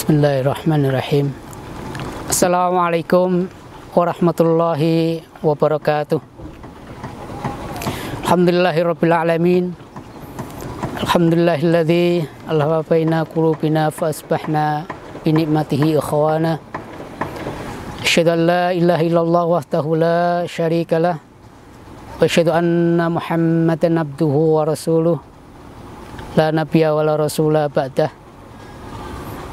Bismillahirrahmanirrahim. Assalamualaikum warahmatullahi wabarakatuh. Alhamdulillahirabbil alamin. Alhamdulillahilladzi alhafa baina qulubina fa asbahna bi ni'matihi ikhwana. Asyhadu an la ilaha illallah wahdahu la syarikalah wa asyhadu anna Muhammadan abduhu wa rasuluh la nabiyya wa la rasula ba'dah.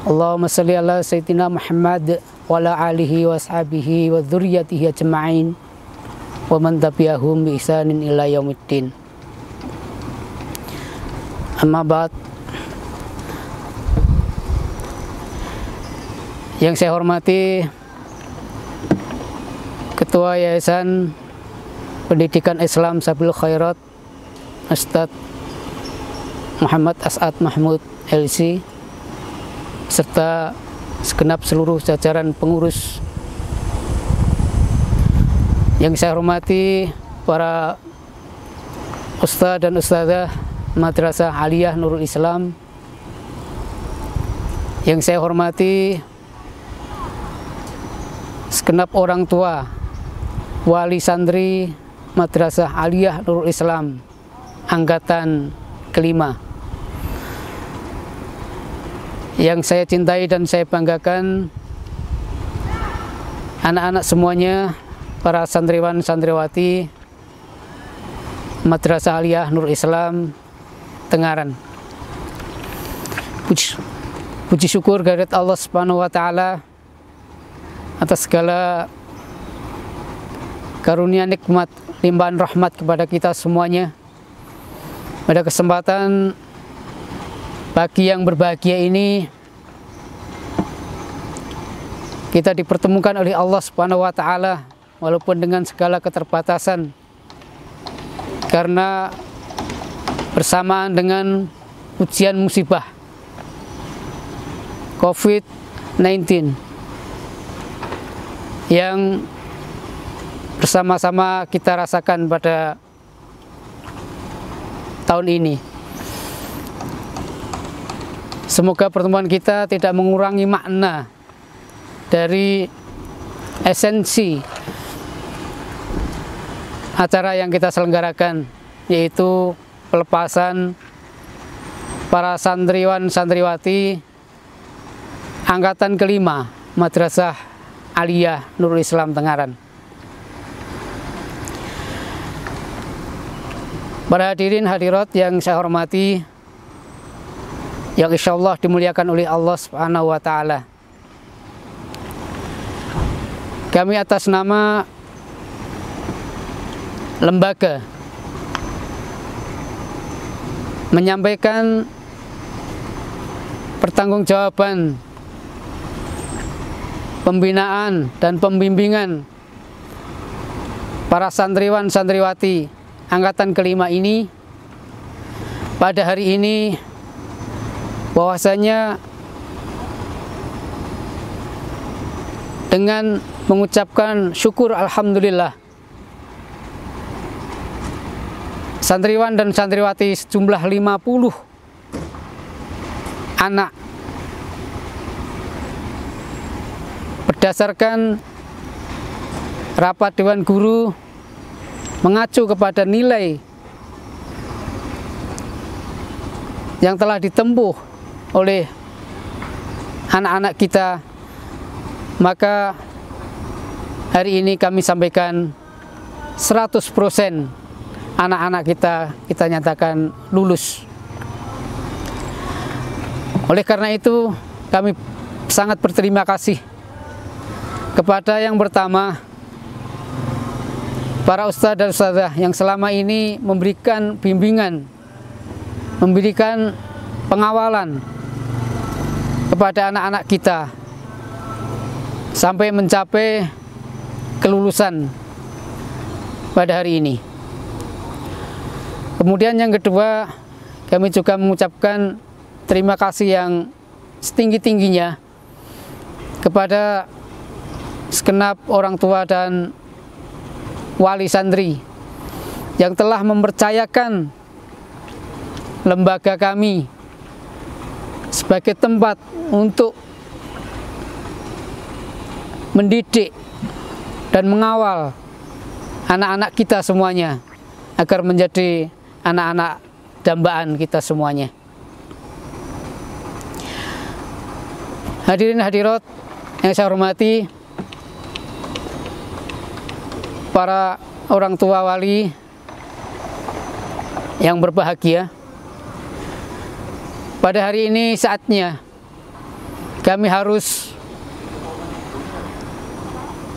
Allahumma salli ala sayyidina Muhammad wa ala alihi wa ashabihi wa dzurriyyatihi ajma'in wa man tabi'ahum bi ihsanin ila yaumiddin. Amma ba'd. Yang saya hormati Ketua Yayasan Pendidikan Islam Sabil Khairat Ustadz Muhammad As'ad Mahmud LC, serta segenap seluruh jajaran pengurus. Yang saya hormati para ustadz dan ustadzah Madrasah Aliyah Nurul Islam. Yang saya hormati segenap orang tua wali santri Madrasah Aliyah Nurul Islam angkatan kelima. Yang saya cintai dan saya banggakan, anak-anak semuanya, para santriwan santriwati Madrasah Aliyah Nurul Islam Tengaran. Puji syukur kehadirat Allah Subhanahu wa taala atas segala karunia nikmat limpahan rahmat kepada kita semuanya. Pada kesempatan pagi yang berbahagia ini, kita dipertemukan oleh Allah Subhanahu wa taala walaupun dengan segala keterbatasan, karena bersamaan dengan ujian musibah COVID-19 yang bersama-sama kita rasakan pada tahun ini. Semoga pertemuan kita tidak mengurangi makna dari esensi acara yang kita selenggarakan, yaitu pelepasan para santriwan santriwati angkatan kelima Madrasah Aliyah Nurul Islam Tengaran. Para hadirin hadirat yang saya hormati, yang insya Allah dimuliakan oleh Allah Subhanahu wa taala. Kami atas nama lembaga menyampaikan pertanggungjawaban pembinaan dan pembimbingan para santriwan santriwati angkatan kelima ini pada hari ini, bahwasanya dengan mengucapkan syukur alhamdulillah, santriwan dan santriwati sejumlah 50 anak berdasarkan rapat Dewan Guru mengacu kepada nilai yang telah ditempuh oleh anak-anak kita, maka hari ini kami sampaikan 100% anak-anak kita nyatakan lulus. Oleh karena itu, kami sangat berterima kasih kepada yang pertama, para ustadz dan ustadzah yang selama ini memberikan bimbingan, memberikan pengawalan kepada anak-anak kita sampai mencapai kelulusan pada hari ini. Kemudian yang kedua, kami juga mengucapkan terima kasih yang setinggi-tingginya kepada segenap orang tua dan wali santri yang telah mempercayakan lembaga kami sebagai tempat untuk mendidik dan mengawal anak-anak kita semuanya agar menjadi anak-anak dambaan kita semuanya. Hadirin hadirat yang saya hormati, para orang tua wali yang berbahagia, pada hari ini saatnya kami harus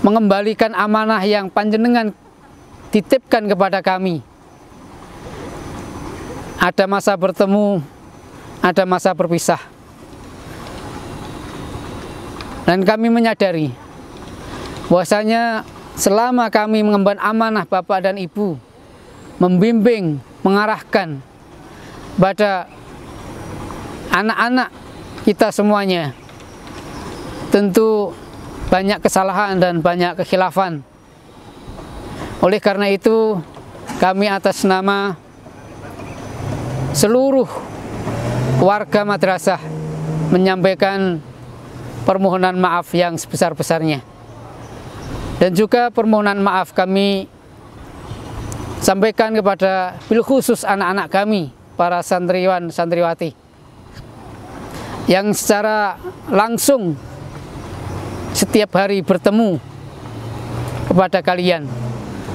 mengembalikan amanah yang panjenengan titipkan kepada kami. Ada masa bertemu, ada masa berpisah. Dan kami menyadari bahwasanya selama kami mengemban amanah Bapak dan Ibu, membimbing, mengarahkan pada anak-anak kita semuanya, tentu banyak kesalahan dan banyak kekhilafan. Oleh karena itu, kami atas nama seluruh warga madrasah menyampaikan permohonan maaf yang sebesar-besarnya. Dan juga permohonan maaf kami sampaikan kepada bil khusus anak-anak kami, para santriwan santriwati, yang secara langsung setiap hari bertemu kepada kalian.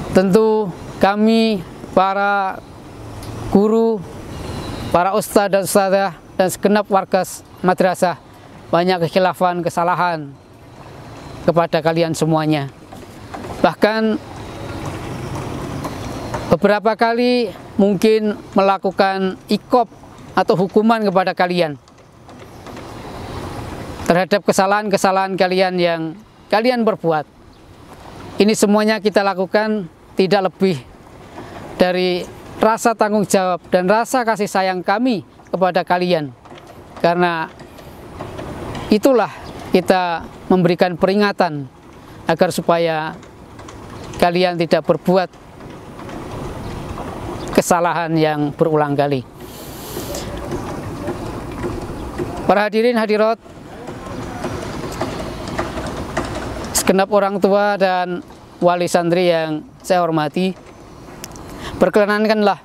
Tentu kami, para guru, para ustadz dan ustadzah, dan segenap warga madrasah, banyak kekhilafan, kesalahan kepada kalian semuanya. Bahkan beberapa kali mungkin melakukan iqab atau hukuman kepada kalian terhadap kesalahan-kesalahan kalian yang kalian perbuat. Ini semuanya kita lakukan tidak lebih dari rasa tanggung jawab dan rasa kasih sayang kami kepada kalian. Karena itulah kita memberikan peringatan agar supaya kalian tidak berbuat kesalahan yang berulang kali. Para hadirin hadirat, segenap orang tua dan wali santri yang saya hormati, perkenankanlah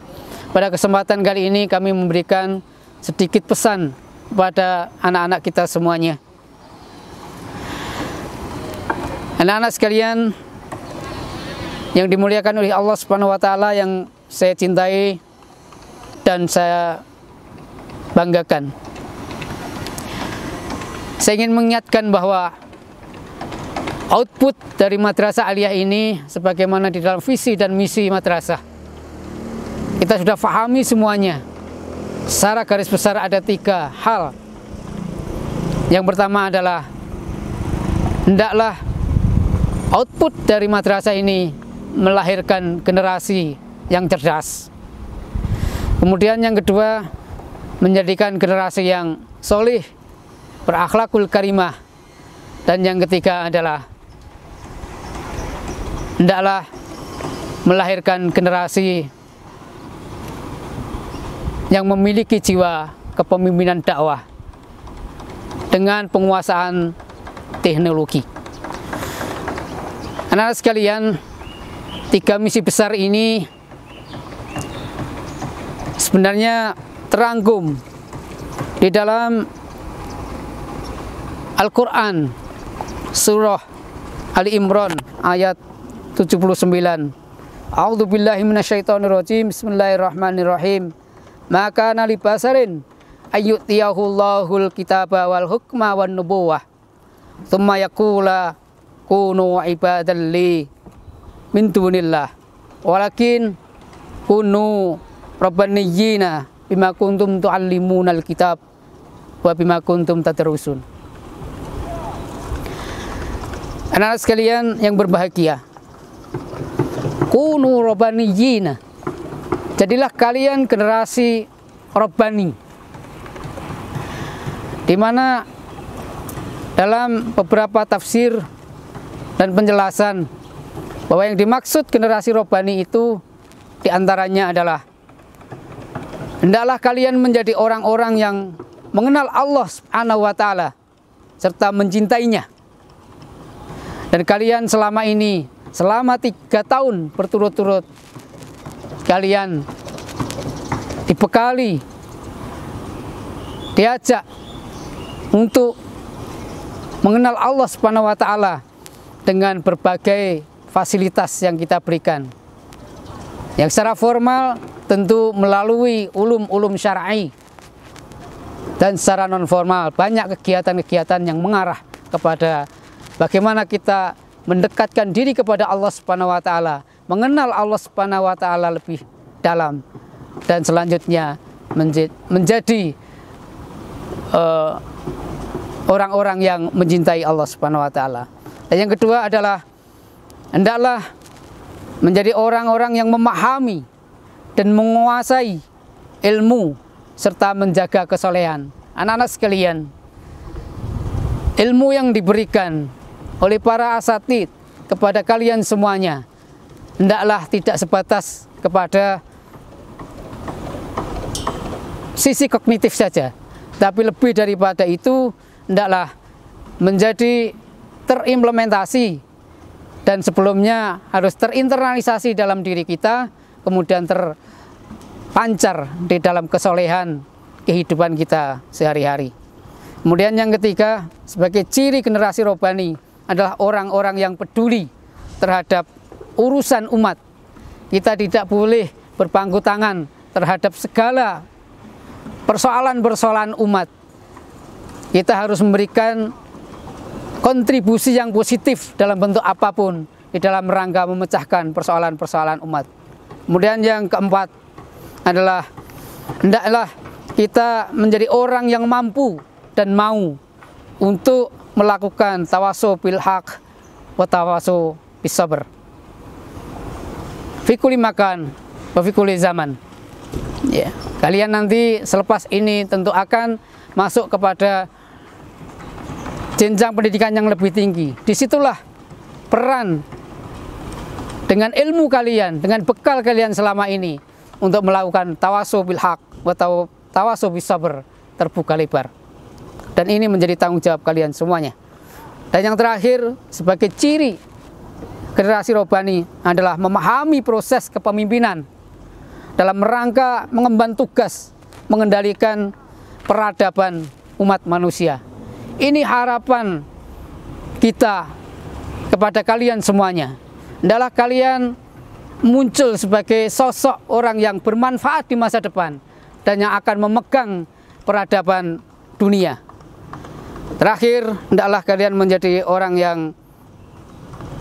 pada kesempatan kali ini kami memberikan sedikit pesan kepada anak-anak kita semuanya. Anak-anak sekalian yang dimuliakan oleh Allah Subhanahu wa taala, yang saya cintai dan saya banggakan. Saya ingin mengingatkan bahwa output dari Madrasah Aliyah ini, sebagaimana di dalam visi dan misi madrasah, kita sudah pahami semuanya. Secara garis besar ada 3 hal. Yang pertama adalah hendaklah output dari madrasah ini melahirkan generasi yang cerdas. Kemudian yang kedua, menjadikan generasi yang solih, berakhlakul karimah. Dan yang ketiga adalah hendaklah melahirkan generasi yang memiliki jiwa kepemimpinan dakwah dengan penguasaan teknologi. Anak-anak sekalian, 3 misi besar ini sebenarnya terangkum di dalam Al-Quran, surah Ali Imran ayat 79. A'udzubillahi minasyaitonirrajim. Bismillahirrahmanirrahim. Maka nali basarin ayyutiyahullahul kitaba wal hukma wan nubuwah tsumma yaqula kunu ibadalli min dunillah walakin kunu rabbaniyina bima kuntum tuallimunal kitab wa bima kuntum tadrusun. Anak-anak sekalian yang berbahagia, kunu rabbaniyina, jadilah kalian generasi Rabbani, di mana dalam beberapa tafsir dan penjelasan bahwa yang dimaksud generasi Rabbani itu diantaranya adalah hendaklah kalian menjadi orang-orang yang mengenal Allah Subhanahu wa taala serta mencintainya. Dan kalian selama ini, selama 3 tahun berturut-turut, kalian dibekali, diajak untuk mengenal Allah Subhanahu wa Ta'ala dengan berbagai fasilitas yang kita berikan. Yang secara formal tentu melalui ulum-ulum syar'i, dan secara non formal banyak kegiatan-kegiatan yang mengarah kepada bagaimana kita mendekatkan diri kepada Allah Subhanahu wa Ta'ala, mengenal Allah Subhanahu wa Ta'ala lebih dalam, dan selanjutnya menjadi orang-orang yang mencintai Allah Subhanahu wa Ta'ala. Dan yang kedua adalah hendaklah menjadi orang-orang yang memahami dan menguasai ilmu serta menjaga kesolehan. Anak-anak sekalian, ilmu yang diberikan oleh para asatid kepada kalian semuanya hendaklah tidak sebatas kepada sisi kognitif saja, tapi lebih daripada itu hendaklah menjadi terimplementasi, dan sebelumnya harus terinternalisasi dalam diri kita, kemudian terpancar di dalam kesolehan kehidupan kita sehari-hari. Kemudian yang ketiga, sebagai ciri generasi robbani adalah orang-orang yang peduli terhadap urusan umat. Kita tidak boleh berpangku tangan terhadap segala persoalan-persoalan umat. Kita harus memberikan kontribusi yang positif dalam bentuk apapun di dalam rangka memecahkan persoalan-persoalan umat. Kemudian yang keempat adalah hendaklah kita menjadi orang yang mampu dan mau untuk melakukan tawasul bil haq wa tawasul bis sabr fi kulli makan wa fi kulli zaman. Ya, kalian nanti selepas ini tentu akan masuk kepada jenjang pendidikan yang lebih tinggi. Disitulah peran dengan ilmu kalian, dengan bekal kalian selama ini untuk melakukan tawasul bil haq wa tawasul bis sabr terbuka lebar. Dan ini menjadi tanggung jawab kalian semuanya. Dan yang terakhir, sebagai ciri generasi robbani adalah memahami proses kepemimpinan dalam rangka mengemban tugas mengendalikan peradaban umat manusia. Ini harapan kita kepada kalian semuanya. Hendaklah kalian muncul sebagai sosok orang yang bermanfaat di masa depan dan yang akan memegang peradaban dunia. Terakhir, hendaklah kalian menjadi orang yang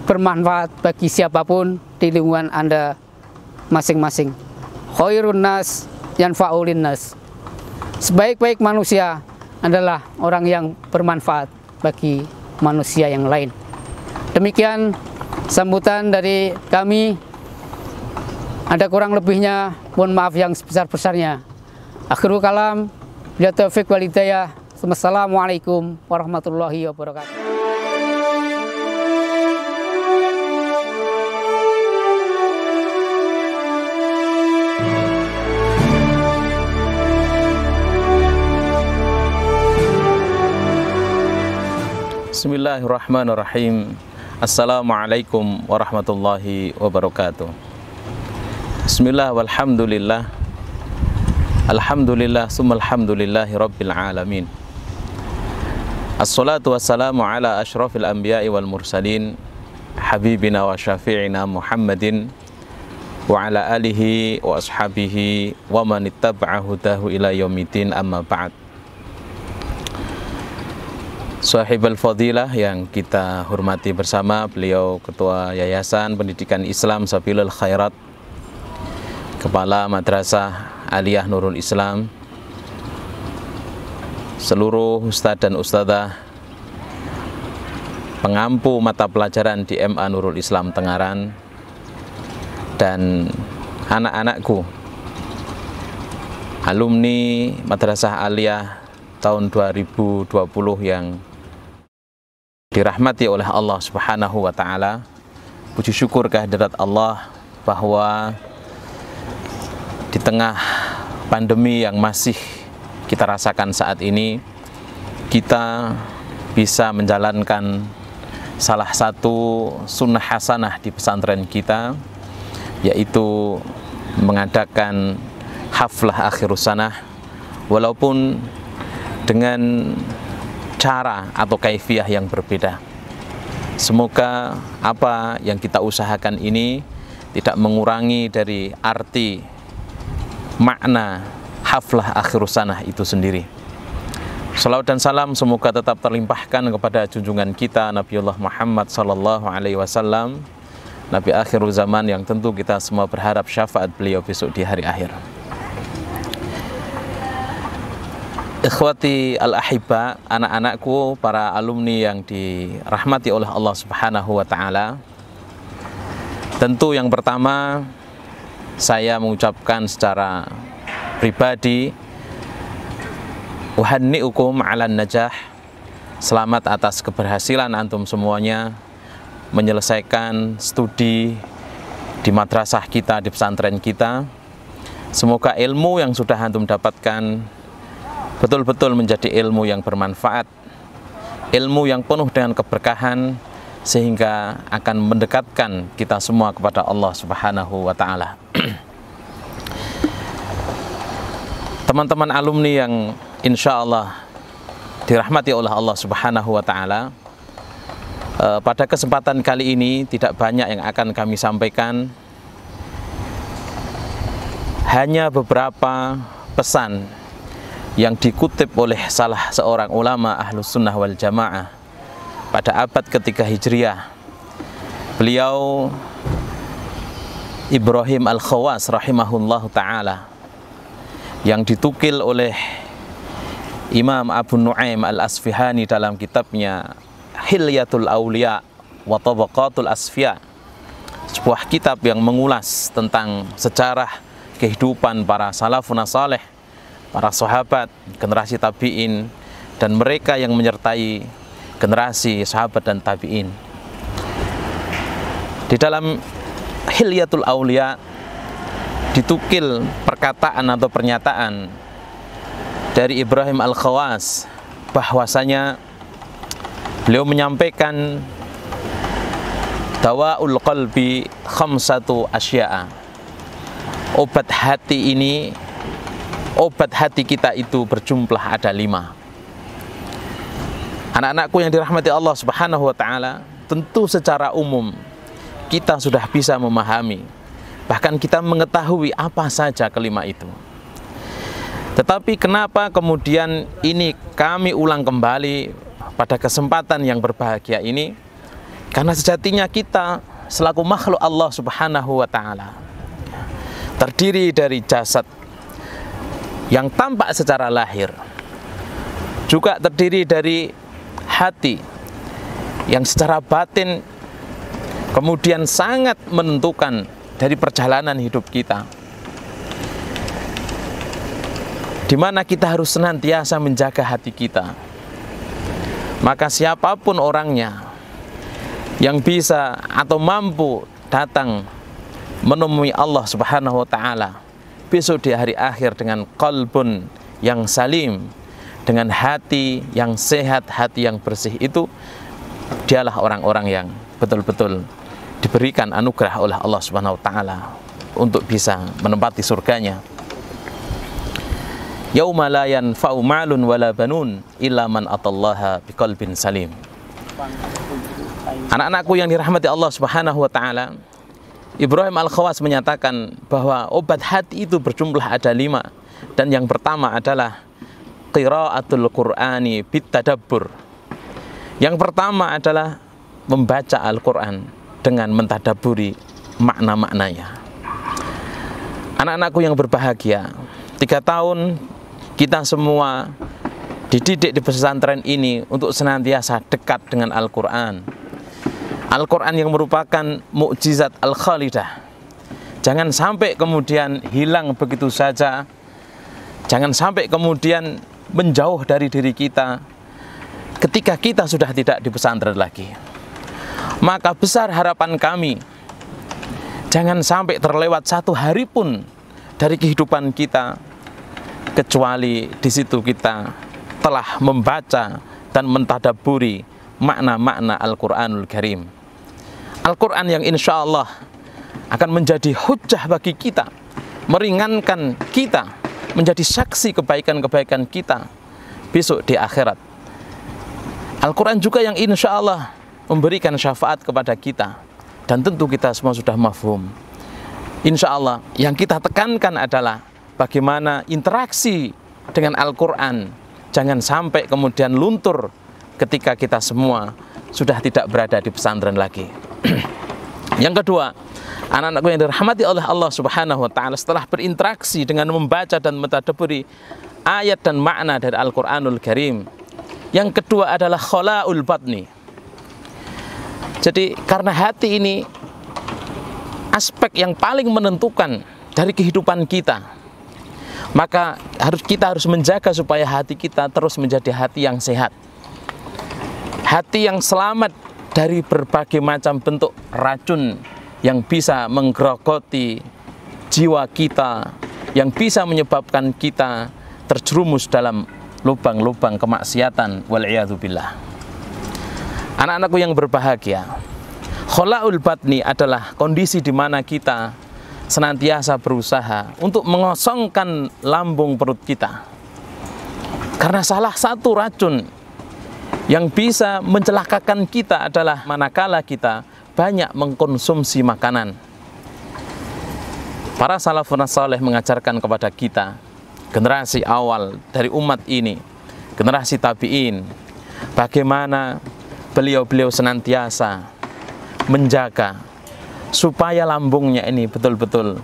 bermanfaat bagi siapapun di lingkungan Anda masing-masing. Khairun nas yanfa'ulin nas. Sebaik-baik manusia adalah orang yang bermanfaat bagi manusia yang lain. Demikian sambutan dari kami. Ada kurang lebihnya, mohon maaf yang sebesar-besarnya. Akhirul kalam, bila taufiq wal hidayah. Assalamualaikum warahmatullahi wabarakatuh. Bismillahirrahmanirrahim. Assalamualaikum warahmatullahi wabarakatuh. Bismillah walhamdulillah. Alhamdulillah summa alhamdulillahi rabbil alamin. Assalatu wassalamu ala ashrafil anbiya'i wal mursalin habibina wa syafi'ina Muhammadin wa ala alihi wa ashabihi wa man ittaba'a hudahu ila yaumiddin, amma ba'd. Sahibul fadilah yang kita hormati bersama, beliau Ketua Yayasan Pendidikan Islam Sabilul Khairat, Kepala Madrasah Aliyah Nurul Islam, seluruh ustadz dan ustadzah pengampu mata pelajaran di MA Nurul Islam Tengaran, dan anak-anakku alumni Madrasah Aliyah tahun 2020 yang dirahmati oleh Allah Subhanahu wa Ta'ala. Puji syukur kehadirat Allah bahwa di tengah pandemi yang masih kita rasakan saat ini, kita bisa menjalankan salah satu sunnah hasanah di pesantren kita, yaitu mengadakan haflah akhirus sanah, walaupun dengan cara atau kaifiyah yang berbeda. Semoga apa yang kita usahakan ini tidak mengurangi dari arti makna haflah akhirus sanah itu sendiri. Salawat dan salam semoga tetap terlimpahkan kepada junjungan kita Nabiullah Muhammad sallallahu alaihi wasallam, Nabi akhir zaman yang tentu kita semua berharap syafaat beliau besok di hari akhir. Ikhwati al-ahibba, anak-anakku, para alumni yang dirahmati oleh Allah Subhanahu wa taala. Tentu yang pertama saya mengucapkan secara pribadi uhanni'ukum 'alan najah. Selamat atas keberhasilan antum semuanya menyelesaikan studi di madrasah kita, di pesantren kita. Semoga ilmu yang sudah antum dapatkan betul-betul menjadi ilmu yang bermanfaat, ilmu yang penuh dengan keberkahan, sehingga akan mendekatkan kita semua kepada Allah Subhanahu wa ta'ala. Teman-teman alumni yang insya Allah dirahmati oleh Allah Subhanahu wa ta'ala, pada kesempatan kali ini tidak banyak yang akan kami sampaikan, hanya beberapa pesan yang dikutip oleh salah seorang ulama Ahlus Sunnah wal Jamaah pada abad ketiga Hijriah. Beliau Ibrahim Al-Khawas rahimahullahu ta'ala, yang ditukil oleh Imam Abu Nu'aim Al-Asfihani dalam kitabnya Hilyatul Awliya wa Tabaqatul Asfiya, sebuah kitab yang mengulas tentang sejarah kehidupan para salafun saleh, para sahabat, generasi tabi'in, dan mereka yang menyertai generasi sahabat dan tabi'in. Di dalam Hilyatul Awliya ditukil perkataan atau pernyataan dari Ibrahim Al-Khawas, bahwasanya beliau menyampaikan dawa'ul qalbi khamsatu asya'a. Obat hati ini, obat hati kita itu berjumlah ada 5. Anak-anakku yang dirahmati Allah Subhanahu wa ta'ala, tentu secara umum kita sudah bisa memahami, bahkan kita mengetahui apa saja kelima itu. Tetapi kenapa kemudian ini kami ulang kembali pada kesempatan yang berbahagia ini? Karena sejatinya kita selaku makhluk Allah Subhanahu wa ta'ala terdiri dari jasad yang tampak secara lahir, juga terdiri dari hati yang secara batin kemudian sangat menentukan dari perjalanan hidup kita, di mana kita harus senantiasa menjaga hati kita. Maka siapapun orangnya yang bisa atau mampu datang menemui Allah Subhanahu wa ta'ala besok di hari akhir dengan qalbun yang salim, dengan hati yang sehat, hati yang bersih, itu dialah orang-orang yang betul-betul diberikan anugerah oleh Allah Subhanahu wa ta'ala untuk bisa menempati surganya. Yauma la yanfa'u ma'lun wala banun illa man atallaha biqalbin salim. Anak-anakku yang dirahmati Allah Subhanahu wa ta'ala, Ibrahim Al-Khawas menyatakan bahwa obat hati itu berjumlah ada 5, dan yang pertama adalah qiraatul Qur'ani bitadabbur. Yang pertama adalah membaca Al-Quran dengan mentadaburi makna-maknanya. Anak-anakku yang berbahagia, 3 tahun kita semua dididik di pesantren ini untuk senantiasa dekat dengan Al-Quran. Al-Quran yang merupakan mukjizat Al-Khalidah. Jangan sampai kemudian hilang begitu saja. Jangan sampai kemudian menjauh dari diri kita ketika kita sudah tidak di pesantren lagi. Maka besar harapan kami, jangan sampai terlewat 1 hari pun dari kehidupan kita kecuali di situ kita telah membaca dan mentadaburi makna-makna Al-Quranul Karim. Al-Quran yang insya Allah akan menjadi hujjah bagi kita, meringankan kita, menjadi saksi kebaikan-kebaikan kita besok di akhirat. Al-Quran juga yang insya Allah memberikan syafaat kepada kita, dan tentu kita semua sudah mafhum. Insya Allah yang kita tekankan adalah bagaimana interaksi dengan Al-Quran jangan sampai kemudian luntur ketika kita semua sudah tidak berada di pesantren lagi. Yang kedua, anak-anakku yang dirahmati oleh Allah Subhanahu wa Ta'ala, setelah berinteraksi dengan membaca dan mentadabburi ayat dan makna dari Al-Quranul Karim, yang kedua adalah khola'ul batni. Jadi karena hati ini aspek yang paling menentukan dari kehidupan kita, maka kita harus menjaga supaya hati kita terus menjadi hati yang sehat, hati yang selamat dari berbagai macam bentuk racun yang bisa menggerogoti jiwa kita, yang bisa menyebabkan kita terjerumus dalam lubang-lubang kemaksiatan, wal'iyadzubillah. Anak-anakku yang berbahagia, khola'ul batni adalah kondisi di mana kita senantiasa berusaha untuk mengosongkan lambung perut kita. Karena salah satu racun yang bisa mencelakakan kita adalah manakala kita banyak mengkonsumsi makanan. Para salafun saleh mengajarkan kepada kita, generasi awal dari umat ini, generasi tabi'in, bagaimana beliau-beliau senantiasa menjaga supaya lambungnya ini betul-betul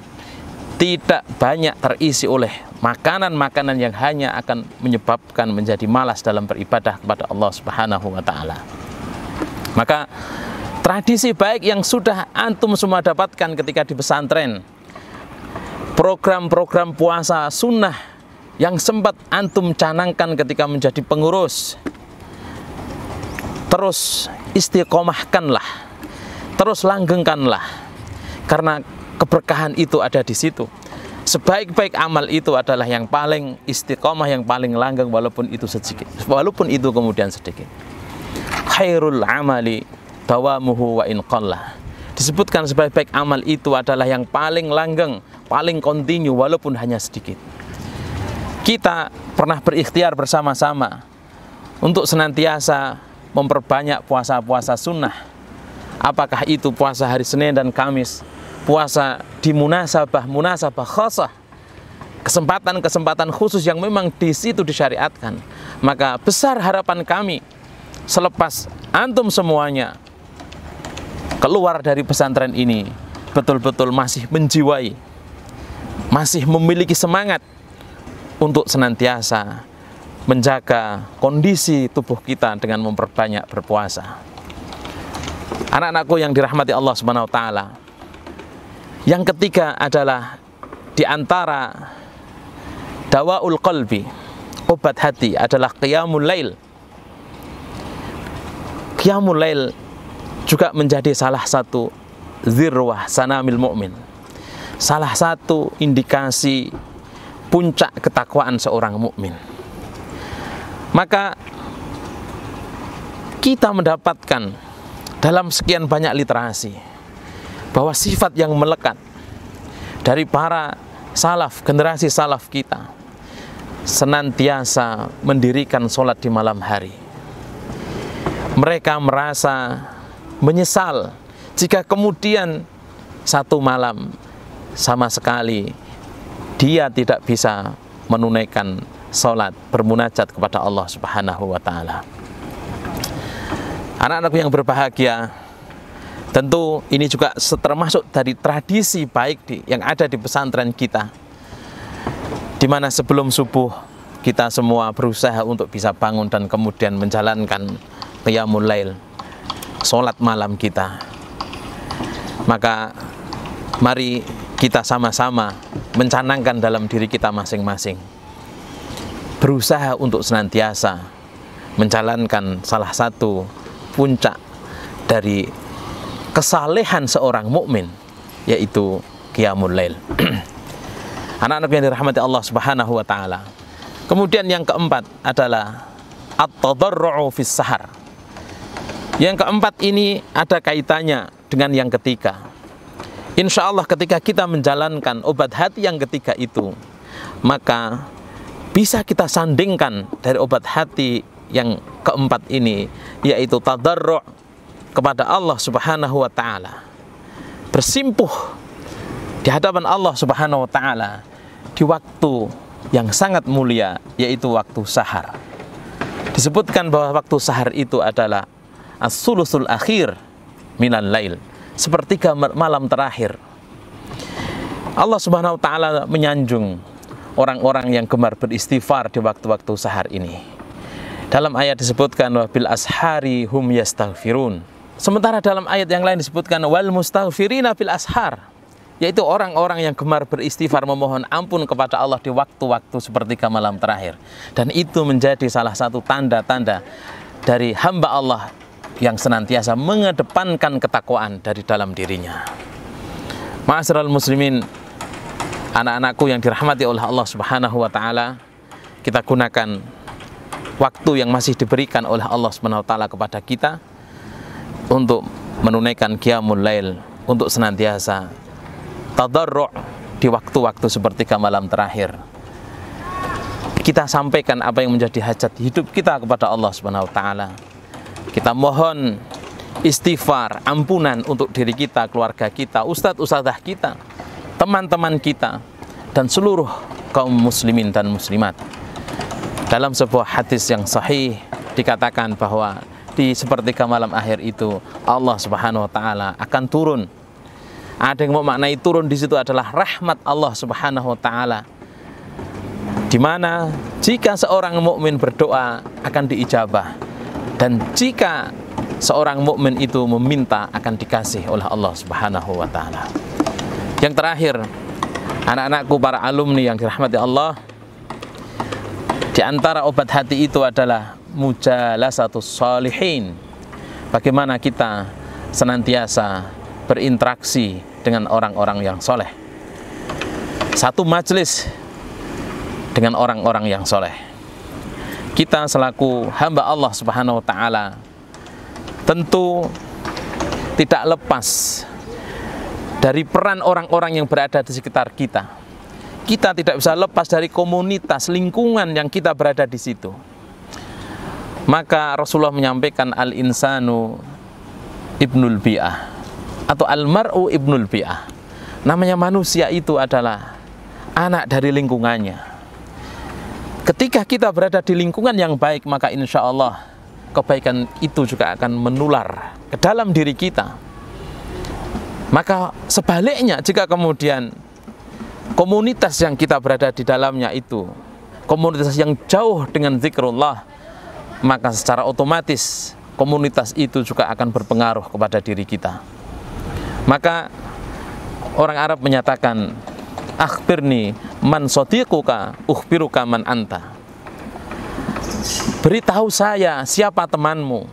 tidak banyak terisi oleh makanan-makanan yang hanya akan menyebabkan menjadi malas dalam beribadah kepada Allah Subhanahu wa Ta'ala. Maka tradisi baik yang sudah antum semua dapatkan ketika di pesantren, program-program puasa sunnah yang sempat antum canangkan ketika menjadi pengurus, terus istiqomahkanlah, terus langgengkanlah, karena keberkahan itu ada di situ. Sebaik-baik amal itu adalah yang paling istiqomah, yang paling langgeng, walaupun itu sedikit, walaupun itu kemudian sedikit. Khairul amali dawamuhu wa in qalla. Disebutkan sebaik-baik amal itu adalah yang paling langgeng, paling kontinu, walaupun hanya sedikit. Kita pernah berikhtiar bersama-sama untuk senantiasa memperbanyak puasa-puasa sunnah. Apakah itu puasa hari Senin dan Kamis, puasa di munasabah khasah, kesempatan-kesempatan khusus yang memang di situ disyariatkan. Maka besar harapan kami selepas antum semuanya keluar dari pesantren ini betul-betul masih menjiwai, masih memiliki semangat untuk senantiasa menjaga kondisi tubuh kita dengan memperbanyak berpuasa. Anak-anakku yang dirahmati Allah Subhanahu wa Ta'ala, yang ketiga adalah di antara dawaul qalbi, obat hati, adalah qiyamul lail. Qiyamul lail juga menjadi salah satu zirwah sanamil mu'min, salah satu indikasi puncak ketakwaan seorang mukmin. Maka kita mendapatkan dalam sekian banyak literasi bahwa sifat yang melekat dari para salaf, generasi salaf kita, senantiasa mendirikan sholat di malam hari. Mereka merasa menyesal jika kemudian satu malam sama sekali dia tidak bisa menunaikan sholat, bermunajat kepada Allah Subhanahu wa Ta'ala. Anak-anakku yang berbahagia, tentu ini juga termasuk dari tradisi baik yang ada di pesantren kita, di mana sebelum subuh kita semua berusaha untuk bisa bangun dan kemudian menjalankan qiyamul lail, sholat malam kita. Maka mari kita sama-sama mencanangkan dalam diri kita masing-masing, berusaha untuk senantiasa menjalankan salah satu puncak dari kesalehan seorang mukmin, yaitu qiyamul lail. Anak-anak yang dirahmati Allah Subhanahu wa Ta'ala. Kemudian yang keempat adalah at-tadarru'u fis sahar. Yang keempat ini ada kaitannya dengan yang ketiga. Insya Allah ketika kita menjalankan obat hati yang ketiga itu, maka bisa kita sandingkan dari obat hati yang keempat ini, yaitu tadarru' kepada Allah Subhanahu wa ta'ala, bersimpuh di hadapan Allah Subhanahu wa ta'ala di waktu yang sangat mulia, yaitu waktu sahar. Disebutkan bahwa waktu sahar itu adalah as-sulusul akhir minal lail, sepertiga malam terakhir. Allah Subhanahu wa ta'ala menyanjung orang-orang yang gemar beristighfar di waktu-waktu sahar ini. Dalam ayat disebutkan wa bil ashari hum yastaghfirun. Sementara dalam ayat yang lain disebutkan wal mustaghfirina bil ashar, yaitu orang-orang yang gemar beristighfar memohon ampun kepada Allah di waktu-waktu sepertiga malam terakhir. Dan itu menjadi salah satu tanda-tanda dari hamba Allah yang senantiasa mengedepankan ketakwaan dari dalam dirinya. Ma'asyiral muslimin, anak-anakku yang dirahmati oleh Allah Subhanahu wa ta'ala, kita gunakan waktu yang masih diberikan oleh Allah Subhanahu wa ta'ala kepada kita untuk menunaikan qiyamul lail, untuk senantiasa tadarru' di waktu-waktu sepertiga malam terakhir. Kita sampaikan apa yang menjadi hajat hidup kita kepada Allah Subhanahu wa ta'ala. Kita mohon istighfar, ampunan untuk diri kita, keluarga kita, ustadz-ustadzah kita, teman-teman kita, dan seluruh kaum muslimin dan muslimat. Dalam sebuah hadis yang sahih dikatakan bahwa di sepertiga malam akhir itu Allah Subhanahu wa ta'ala akan turun. Ada yang memaknai turun di situ adalah rahmat Allah Subhanahu wa ta'ala, di mana jika seorang mukmin berdoa akan diijabah, dan jika seorang mukmin itu meminta akan dikasih oleh Allah Subhanahu wa ta'ala. Yang terakhir, anak-anakku para alumni yang dirahmati Allah, di antara obat hati itu adalah mujalasatus shalihin. Bagaimana kita senantiasa berinteraksi dengan orang-orang yang soleh, satu majelis dengan orang-orang yang soleh. Kita selaku hamba Allah Subhanahu wa ta'ala tentu tidak lepas dari peran orang-orang yang berada di sekitar kita. Kita tidak bisa lepas dari komunitas, lingkungan yang kita berada di situ. Maka Rasulullah menyampaikan al-insanu ibnul bi'ah, atau al-mar'u ibnul bi'ah. Namanya manusia itu adalah anak dari lingkungannya. Ketika kita berada di lingkungan yang baik, maka insya Allah kebaikan itu juga akan menular ke dalam diri kita. Maka sebaliknya, jika kemudian komunitas yang kita berada di dalamnya itu komunitas yang jauh dengan zikrullah, maka secara otomatis komunitas itu juga akan berpengaruh kepada diri kita. Maka orang Arab menyatakan, akhbirni man sadiquka ukhbiruka man anta. Beritahu saya siapa temanmu,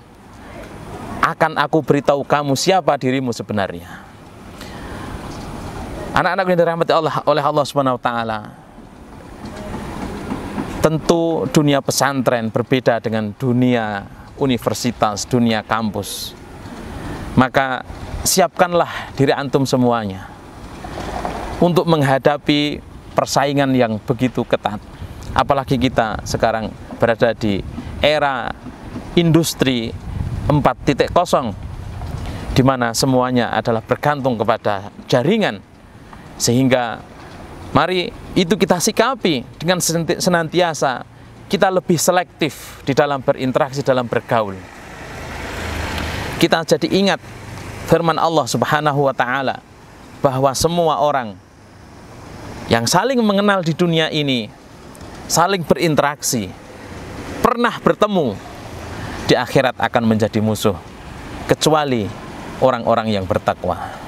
akan aku beritahu kamu siapa dirimu sebenarnya. Anak-anak yang dirahmati oleh Allah Subhanahu wa ta'ala, tentu dunia pesantren berbeda dengan dunia universitas, dunia kampus. Maka siapkanlah diri antum semuanya untuk menghadapi persaingan yang begitu ketat. Apalagi kita sekarang berada di era industri 4.0, di mana semuanya adalah bergantung kepada jaringan. Sehingga mari itu kita sikapi dengan senantiasa kita lebih selektif di dalam berinteraksi, dalam bergaul. Kita jadi ingat firman Allah Subhanahu wa ta'ala bahwa semua orang yang saling mengenal di dunia ini, saling berinteraksi, pernah bertemu, di akhirat akan menjadi musuh, kecuali orang-orang yang bertakwa.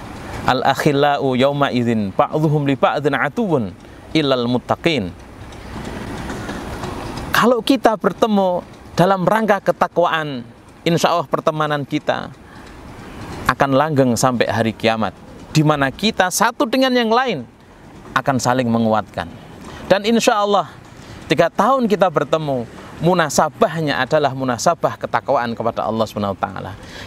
Al-akhillau yawma idzin ba'dhuhum li ba'dhin atuwun illal muttaqin. Kalau kita bertemu dalam rangka ketakwaan, insya Allah pertemanan kita akan langgeng sampai hari kiamat, di mana kita satu dengan yang lain akan saling menguatkan. Dan insya Allah 3 tahun kita bertemu, munasabahnya adalah munasabah ketakwaan kepada Allah SWT.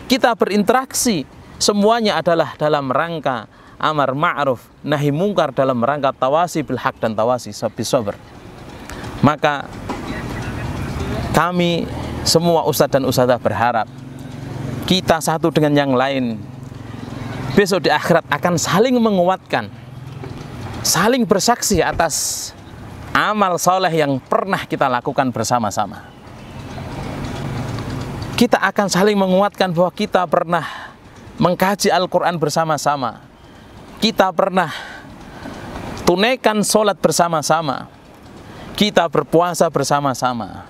Kita berinteraksi semuanya adalah dalam rangka amar ma'ruf nahi mungkar, dalam rangka tawasi bil haq dan tawasi bis sabr. Maka kami semua ustadz dan ustadzah berharap kita satu dengan yang lain besok di akhirat akan saling menguatkan, saling bersaksi atas amal soleh yang pernah kita lakukan bersama-sama. Kita akan saling menguatkan bahwa kita pernah mengkaji Al-Quran bersama-sama, kita pernah tunaikan sholat bersama-sama, kita berpuasa bersama-sama.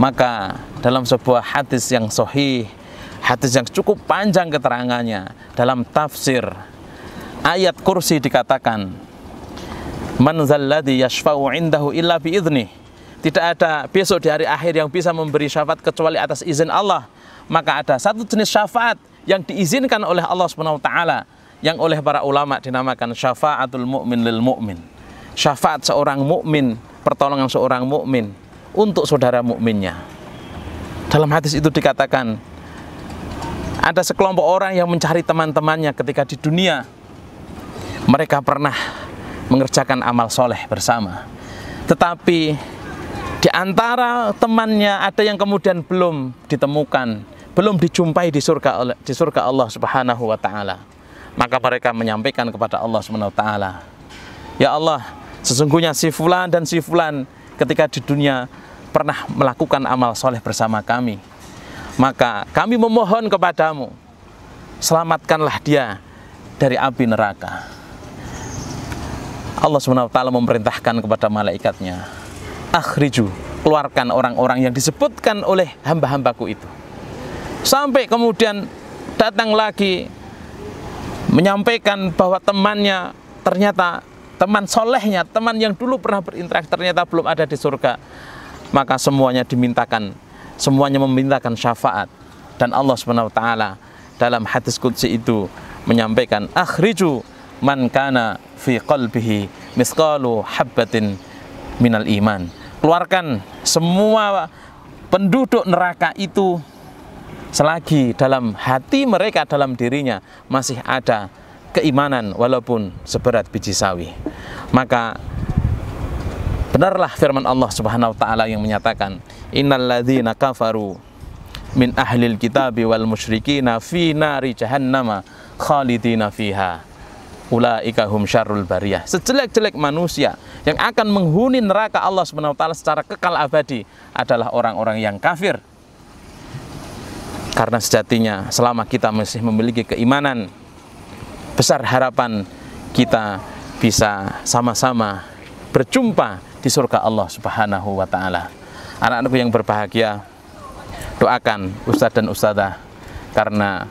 Maka dalam sebuah hadis yang sahih, hadis yang cukup panjang keterangannya, dalam tafsir ayat kursi dikatakan, man zalladzi yashfa'u indahu illa bi'idhnih. Tidak ada besok di hari akhir yang bisa memberi syafaat kecuali atas izin Allah. Maka ada satu jenis syafaat yang diizinkan oleh Allah SWT, yang oleh para ulama dinamakan syafaatul mu'min lil mu'min. Syafaat seorang mukmin, pertolongan seorang mukmin untuk saudara mukminnya. Dalam hadis itu dikatakan, ada sekelompok orang yang mencari teman-temannya ketika di dunia mereka pernah mengerjakan amal soleh bersama, tetapi di antara temannya ada yang kemudian belum ditemukan, belum dijumpai di surga Allah Subhanahu wa Ta'ala. Maka mereka menyampaikan kepada Allah Subhanahu wa Ta'ala, ya Allah, sesungguhnya si fulan dan si fulan ketika di dunia pernah melakukan amal soleh bersama kami, maka kami memohon kepadamu, selamatkanlah dia dari api neraka. Allah SWT memerintahkan kepada malaikatnya, akhriju, keluarkan orang-orang yang disebutkan oleh hamba-hambaku itu. Sampai kemudian datang lagi menyampaikan bahwa temannya ternyata teman solehnya, teman yang dulu pernah berinteraksi ternyata belum ada di surga. Maka semuanya dimintakan, semuanya memintakan syafaat. Dan Allah SWT dalam hadis qudsi itu menyampaikan, akhriju man kana fi qalbihi misqalu habbatin minal iman. Keluarkan semua penduduk neraka itu selagi dalam hati mereka, dalam dirinya masih ada keimanan walaupun seberat biji sawi. Maka benarlah firman Allah Subhanahu wa Ta'ala yang menyatakan, innal ladzina kafaru min ahlil kitabi wal musyrikina fi nari jahannama khalidina fiha ulaika hum syarrul bariyah. Sejelek-jelek manusia yang akan menghuni neraka Allah Subhanahu wa Ta'ala secara kekal abadi adalah orang-orang yang kafir. Karena sejatinya selama kita masih memiliki keimanan, besar harapan kita bisa sama-sama berjumpa di surga Allah Subhanahu wa Ta'ala. Anak-anakku yang berbahagia, doakan ustadz dan ustadzah, karena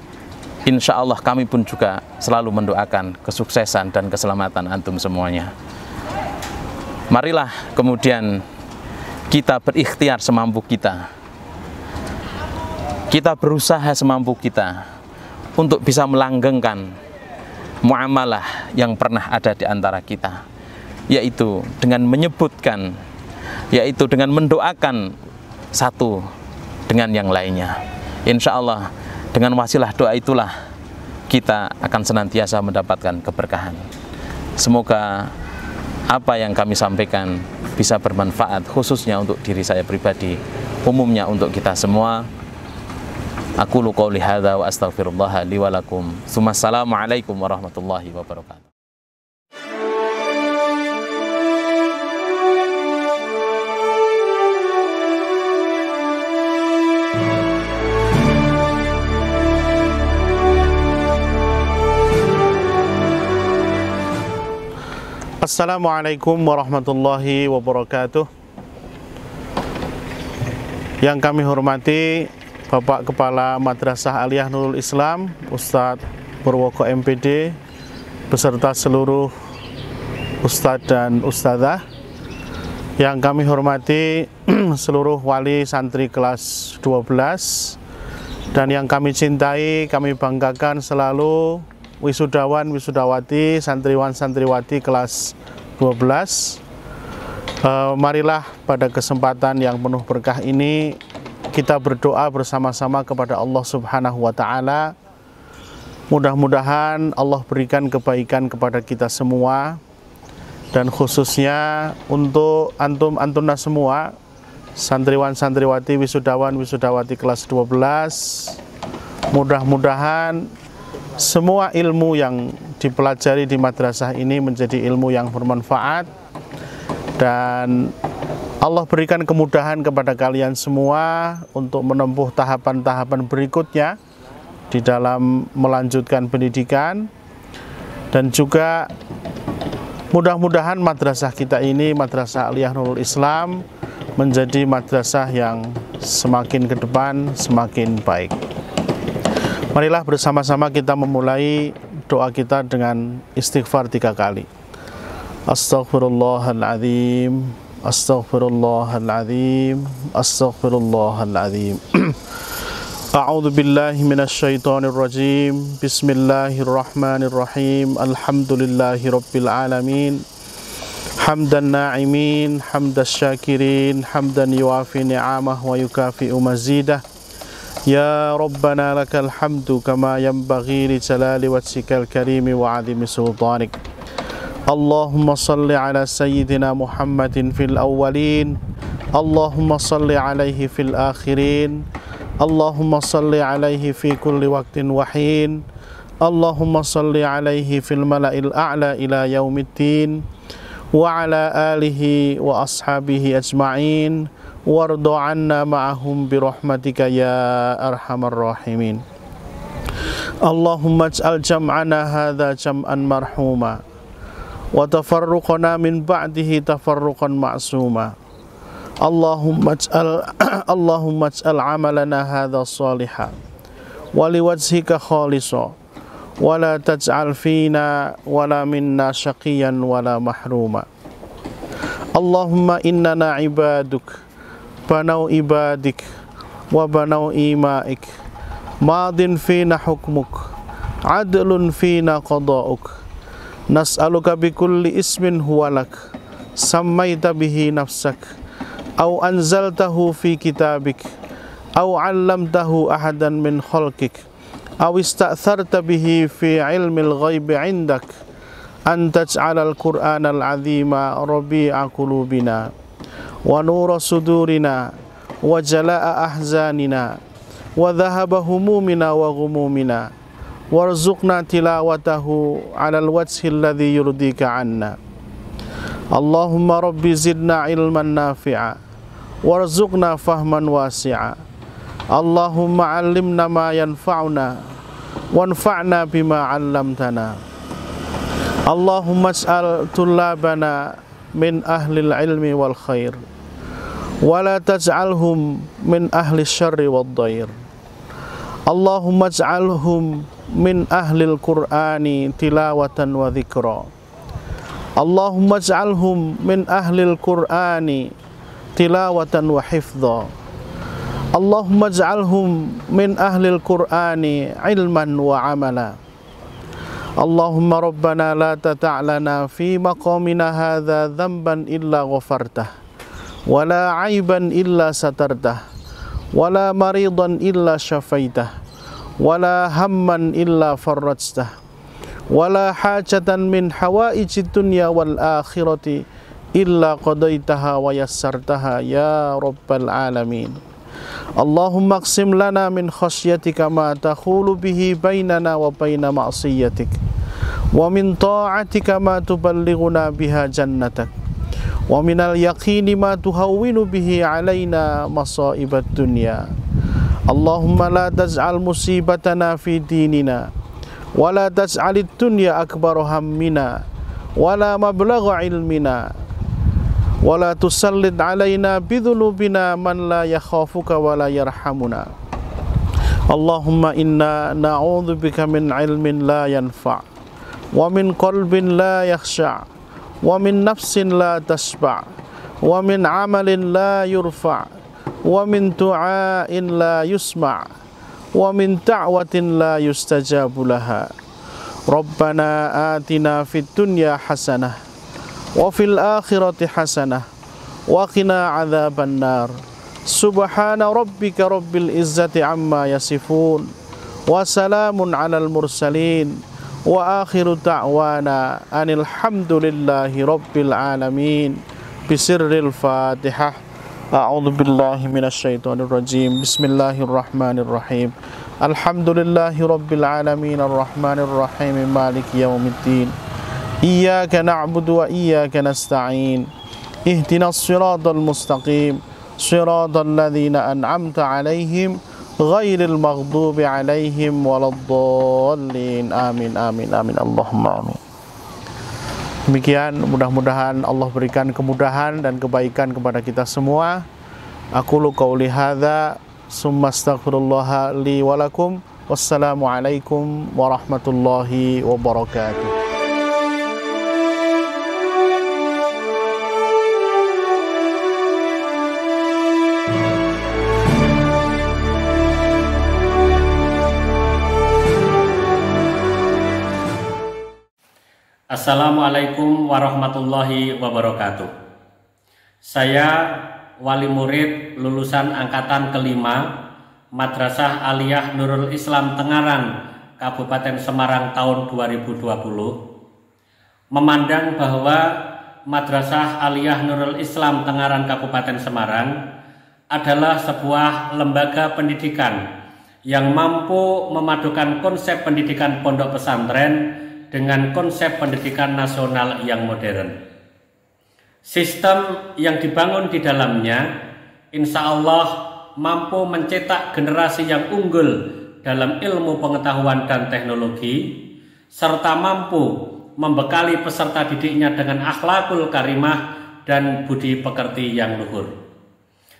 insya Allah kami pun juga selalu mendoakan kesuksesan dan keselamatan antum semuanya. Marilah kemudian kita berikhtiar semampu kita, kita berusaha semampu kita untuk bisa melanggengkan muamalah yang pernah ada di antara kita, yaitu dengan menyebutkan, yaitu dengan mendoakan satu dengan yang lainnya. Insya Allah dengan wasilah doa itulah kita akan senantiasa mendapatkan keberkahan. Semoga apa yang kami sampaikan bisa bermanfaat, khususnya untuk diri saya pribadi, umumnya untuk kita semua. Aqulu qouli hadza wa astaghfirullah li wa lakum. Assalamualaikum warahmatullahi wabarakatuh. Assalamualaikum warahmatullahi wabarakatuh. Yang kami hormati Bapak Kepala Madrasah Aliyah Nurul Islam, Ustadz Purwoko MPD, beserta seluruh Ustadz dan Ustadzah. Yang kami hormati seluruh wali santri kelas 12, dan yang kami cintai, kami banggakan selalu wisudawan, wisudawati, santriwan, santriwati kelas 12. Marilah pada kesempatan yang penuh berkah ini kita berdoa bersama-sama kepada Allah Subhanahu wa Ta'ala. Mudah-mudahan Allah berikan kebaikan kepada kita semua, dan khususnya untuk antum-antuna semua, santriwan-santriwati, wisudawan-wisudawati kelas 12. Mudah-mudahan semua ilmu yang dipelajari di madrasah ini menjadi ilmu yang bermanfaat, dan Allah berikan kemudahan kepada kalian semua untuk menempuh tahapan-tahapan berikutnya di dalam melanjutkan pendidikan. Dan juga mudah-mudahan madrasah kita ini, Madrasah Aliyah Nurul Islam, menjadi madrasah yang semakin ke depan semakin baik. Marilah bersama-sama kita memulai doa kita dengan istighfar 3 kali. Astaghfirullahaladzim, astaghfirullahaladzim, astaghfirullahaladzim. A'udzu billahi minasyaitonir rajim. Bismillahirrahmanirrahim. Alhamdulillahi rabbil alamin. Hamdan na'imin, hamdas syakirin, hamdan yuafi ni'amah wa yukafi'u mazidah. Ya Rabbana lakal hamdu kama yanbaghi li jalali wajhikal karimi wa 'azimi sultanik. Allahumma salli ala sayyidina Muhammadin fil awwalin, Allahumma salli alaihi fil akhirin, Allahumma salli alaihi fi kulli waqtin wahin, Allahumma salli alaihi fil mala'il a'la ila yaumiddin, wa ala alihi wa ashabihi ajma'in, wardu anna ma'ahum birahmatika ya arhamar rahimin. Allahumma ij'al jam'ana hadha jam'an marhuma, wa tafarruqana min ba'dihi tafarruqan ma'suma. Allahumma ij'al amalana hadha salihan wa liwajhika khalisa, wa la taj'al fina wa la minna syaqiyan wa la mahruma. Allahumma innana ibaduk, banau ibadik wa banau imaik, madin fina hukmuk, adlun fina qada'uk. Nas'aluka bikulli ismin huwalak, sammaita bihi nafsak, au anzaltahu fi kitabik, au 'allamtahu ahadan min khalqik, au ista'tharta bihi fi ilmil ghaibi 'indak, an taj'alal qur'anal 'azima rabi'a qulubina wa nura sudurina wa jalaa'a ahzanina wa dhahaba humumina wa ghumumina, warzuqna tilawatahu 'alal wajhi alladhi yurdika 'anna. Allahumma rabbi zidna ilman nafi'a, warzuqna fahman wasi'a. Allahumma 'allimna ma yanfa'una, wanfa'na bima 'allamtana. Allahumma ij'al tullabana min ahlil ilmi wal khair, wa la taj'alhum min ahli syarri wad dair. Allahumma ij'alhum min ahlil qur'ani tilawatan wa dhikra. Allahumma ij'alhum min ahlil qur'ani tilawatan wa hifdha. Allahumma ij'alhum min ahlil qur'ani ilman wa amala. Allahumma rabbana la tata'lana fi maqamina hadha dhanban illa ghafartah, wa la 'aiban illa satartah, wa la maridan illa syafaitah, wala hamman illa farrajtah, wala hajatan min hawaijid dunya wal akhirati illa qadaitaha wa yassartaha ya rabbal alamin. Allahumma aqsim lana min khasyatika ma tahulu bihi bainana wa baina ma'siyatik, wa min ta'atika ma tuballighuna biha jannatak, wa minal yaqini ma tuhawwinu bihi alaina masa'ibad dunya. Allahumma la taj'al musibatana fi dinina, wa la taj'alid dunya akbar hammina, wa la mablagha ilmina, wa la tusallid alaina bidhunubina man la yakhafuka wa la yarhamuna. Allahumma inna na'udzu bika min ilmin la yanfa', wa min qalbin la yakhsha', wa min nafsin la tashba', wa min amalin la yurfa', wa min du'ain la yusma', wa min da'watin la yustajabu laha. Rabbana atina fid dunya hasanah wa fil akhirati hasanah wa qina adzabannar. Subhana rabbika rabbil izzati amma yasifun, wa salamun alal mursalin, wa akhiru da'wana anil hamdulillahi rabbil alamin. Bisirril Fatihah. A'udzu billahi minasyaitonir rajim. Bismillahirrahmanirrahim. Alhamdulillahi rabbil alamin arrahmanir rahim maliki yaumiddin. Iyyaka na'budu wa iyyaka nasta'in. Ihdinas siratal mustaqim. Siratal ladzina an'amta 'alaihim ghairil maghdubi 'alaihim waladdallin. Amin amin amin. Allahumma amin. Demikian, mudah-mudahan Allah berikan kemudahan dan kebaikan kepada kita semua. Aqulu qauli hadza summa astaghfirullah li wa lakum. Wassalamualaikum warahmatullahi wabarakatuh. Assalamualaikum warahmatullahi wabarakatuh. Saya wali murid lulusan angkatan kelima Madrasah Aliyah Nurul Islam Tengaran, Kabupaten Semarang tahun 2020, memandang bahwa Madrasah Aliyah Nurul Islam Tengaran Kabupaten Semarang adalah sebuah lembaga pendidikan yang mampu memadukan konsep pendidikan pondok pesantren dengan konsep pendidikan nasional yang modern. Sistem yang dibangun di dalamnya insya Allah mampu mencetak generasi yang unggul dalam ilmu pengetahuan dan teknologi, serta mampu membekali peserta didiknya dengan akhlakul karimah dan budi pekerti yang luhur.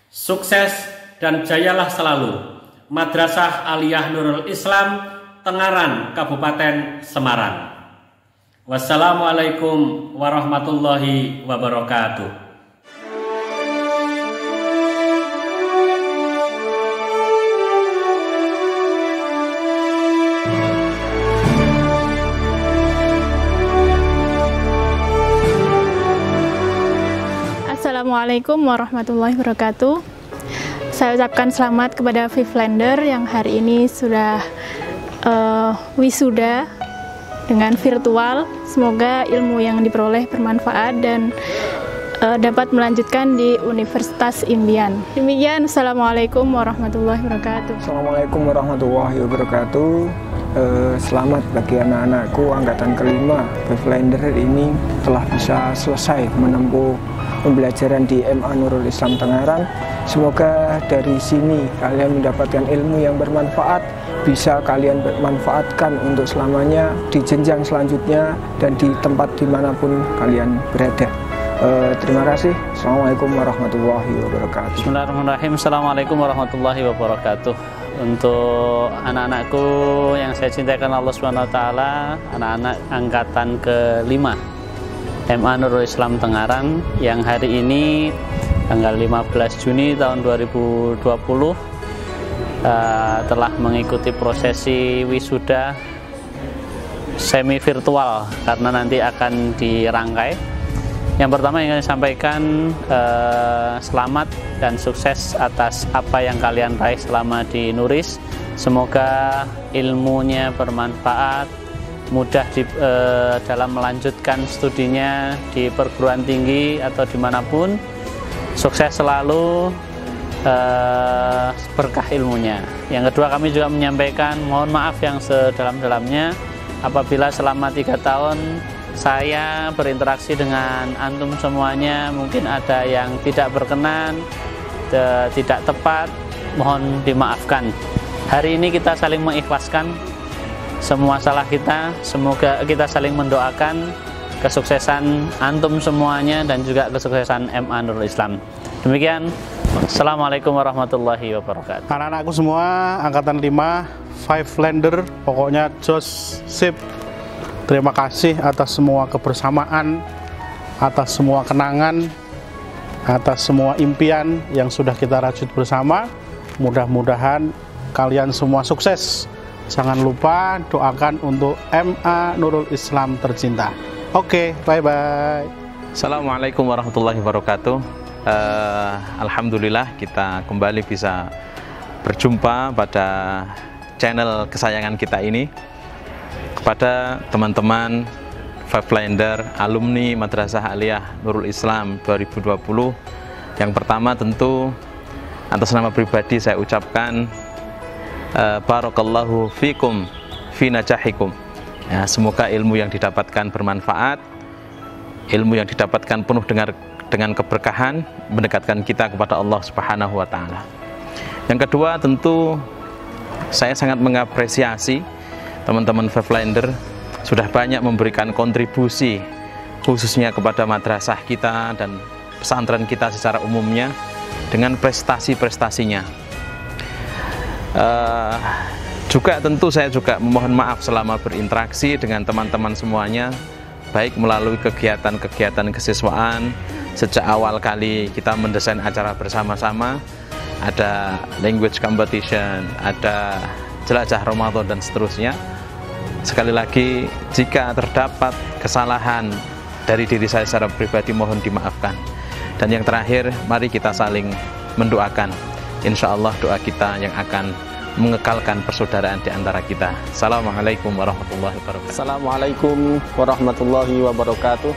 Sukses dan jayalah selalu Madrasah Aliyah Nurul Islam Tengaran Kabupaten Semarang. Wassalamualaikum warahmatullahi wabarakatuh. Assalamualaikum warahmatullahi wabarakatuh. Saya ucapkan selamat kepada Vivlander yang hari ini sudah wisuda dengan virtual. Semoga ilmu yang diperoleh bermanfaat dan dapat melanjutkan di Universitas Impian. Demikian, Assalamualaikum warahmatullahi wabarakatuh. Assalamualaikum warahmatullahi wabarakatuh. Selamat bagi anak-anakku angkatan kelima. Vivlander ini telah bisa selesai menempuh pembelajaran di MA Nurul Islam Tengaran. Semoga dari sini kalian mendapatkan ilmu yang bermanfaat, bisa kalian manfaatkan untuk selamanya di jenjang selanjutnya dan di tempat dimanapun kalian berada. Terima kasih. Assalamualaikum warahmatullahi wabarakatuh. Bismillahirrahmanirrahim. Assalamualaikum warahmatullahi wabarakatuh. Untuk anak-anakku yang saya cintakan Allah SWT, anak-anak angkatan ke-5 MA Nurul Islam Tengaran yang hari ini tanggal 15 Juni tahun 2020 telah mengikuti prosesi wisuda semi virtual karena nanti akan dirangkai. Yang pertama yang saya sampaikan, selamat dan sukses atas apa yang kalian raih selama di Nuris. Semoga ilmunya bermanfaat, mudah dalam melanjutkan studinya di perguruan tinggi atau dimanapun. Sukses selalu, berkah ilmunya. Yang kedua, kami juga menyampaikan mohon maaf yang sedalam-dalamnya apabila selama 3 tahun saya berinteraksi dengan antum semuanya mungkin ada yang tidak berkenan, tidak tepat, mohon dimaafkan. Hari ini kita saling mengikhlaskan semua salah kita. Semoga kita saling mendoakan kesuksesan antum semuanya dan juga kesuksesan MA Nurul Islam. Demikian, Assalamualaikum warahmatullahi wabarakatuh. Anak-anakku semua angkatan 5, Vivlander, pokoknya jos, sip. Terima kasih atas semua kebersamaan, atas semua kenangan, atas semua impian yang sudah kita rajut bersama. Mudah-mudahan kalian semua sukses. Jangan lupa doakan untuk MA Nurul Islam tercinta. Oke, bye-bye. Assalamualaikum warahmatullahi wabarakatuh. Alhamdulillah kita kembali bisa berjumpa pada channel kesayangan kita ini. Kepada teman-teman Fiveliner alumni Madrasah Aliyah Nurul Islam 2020, yang pertama tentu atas nama pribadi saya ucapkan barakallahu fikum fi najahikum. Ya, semoga ilmu yang didapatkan bermanfaat, ilmu yang didapatkan penuh dengan keberkahan, mendekatkan kita kepada Allah Subhanahu wa taala. Yang kedua, tentu saya sangat mengapresiasi teman-teman Fiveliner sudah banyak memberikan kontribusi khususnya kepada madrasah kita dan pesantren kita secara umumnya dengan prestasi-prestasinya. Juga tentu saya juga memohon maaf selama berinteraksi dengan teman-teman semuanya, baik melalui kegiatan-kegiatan kesiswaan. Sejak awal kali kita mendesain acara bersama-sama, ada language competition, ada jelajah Ramadan dan seterusnya. Sekali lagi, jika terdapat kesalahan dari diri saya secara pribadi, mohon dimaafkan. Dan yang terakhir, mari kita saling mendoakan. Insya Allah doa kita yang akan mengekalkan persaudaraan di antara kita. Assalamualaikum warahmatullahi wabarakatuh. Assalamualaikum warahmatullahi wabarakatuh.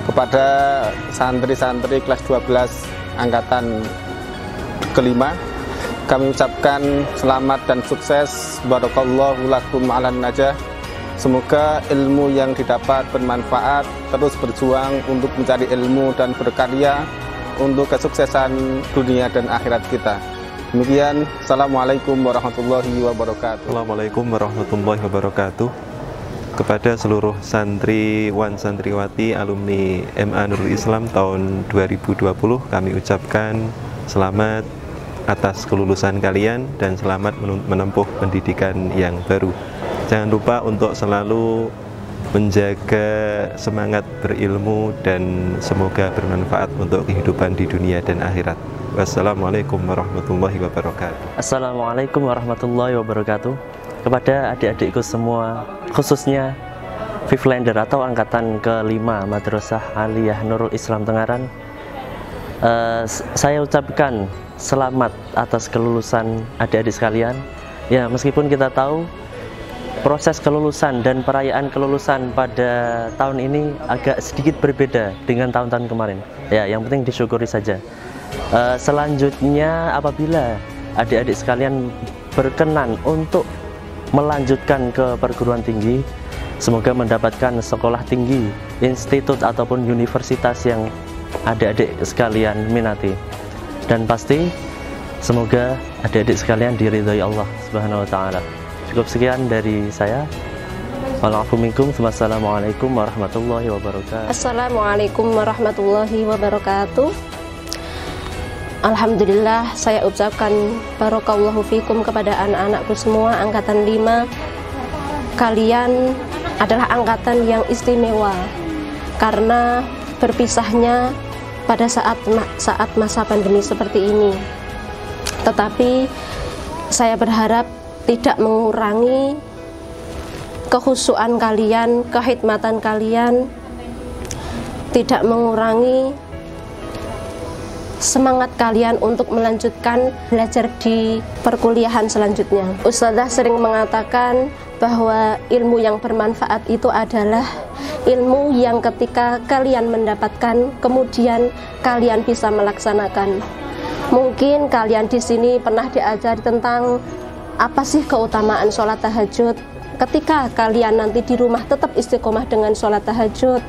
Kepada santri-santri kelas 12 angkatan kelima, kami ucapkan selamat dan sukses. Barakallahu lakum alan najah. Semoga ilmu yang didapat bermanfaat, terus berjuang untuk mencari ilmu dan berkarya untuk kesuksesan dunia dan akhirat kita. Demikian, Assalamualaikum warahmatullahi wabarakatuh. Assalamualaikum warahmatullahi wabarakatuh. Kepada seluruh santriwan santriwati alumni MA Nurul Islam tahun 2020, kami ucapkan selamat atas kelulusan kalian dan selamat menempuh pendidikan yang baru. Jangan lupa untuk selalu menjaga semangat berilmu dan semoga bermanfaat untuk kehidupan di dunia dan akhirat. Wassalamualaikum warahmatullahi wabarakatuh. Assalamualaikum warahmatullahi wabarakatuh. Kepada adik-adikku semua, khususnya Fiveliner atau angkatan ke-5 Madrasah Aliyah Nurul Islam Tengaran, saya ucapkan selamat atas kelulusan adik-adik sekalian. Ya, meskipun kita tahu proses kelulusan dan perayaan kelulusan pada tahun ini agak sedikit berbeda dengan tahun-tahun kemarin. Ya, yang penting disyukuri saja. Selanjutnya, apabila adik-adik sekalian berkenan untuk melanjutkan ke perguruan tinggi, semoga mendapatkan sekolah tinggi, institut ataupun universitas yang adik-adik sekalian minati. Dan pasti semoga adik-adik sekalian diridhoi Allah Subhanahu wa taala. Cukup sekian dari saya. Wassalamualaikum warahmatullahi wabarakatuh. Assalamualaikum warahmatullahi wabarakatuh. Alhamdulillah, saya ucapkan barakallahu fikum kepada anak-anakku semua angkatan 5. Kalian adalah angkatan yang istimewa karena berpisahnya pada saat masa pandemi seperti ini. Tetapi saya berharap tidak mengurangi kekhusyuan kalian, kekhidmatan kalian, tidak mengurangi semangat kalian untuk melanjutkan belajar di perkuliahan selanjutnya. Ustadzah sering mengatakan bahwa ilmu yang bermanfaat itu adalah ilmu yang ketika kalian mendapatkan, kemudian kalian bisa melaksanakan. Mungkin kalian di sini pernah diajari tentang apa sih keutamaan sholat tahajud. Ketika kalian nanti di rumah tetap istiqomah dengan sholat tahajud,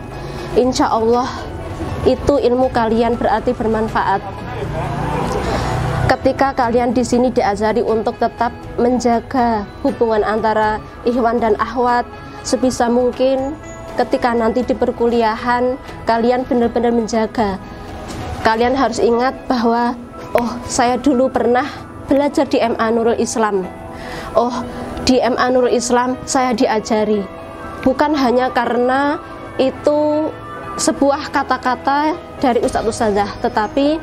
insya Allah itu ilmu kalian berarti bermanfaat. Ketika kalian di sini diajari untuk tetap menjaga hubungan antara ikhwan dan akhwat, sebisa mungkin ketika nanti di perkuliahan kalian benar-benar menjaga. Kalian harus ingat bahwa oh, saya dulu pernah belajar di MA Nurul Islam. Oh, di MA Nurul Islam saya diajari. Bukan hanya karena itu sebuah kata-kata dari ustadz-ustadzah, tetapi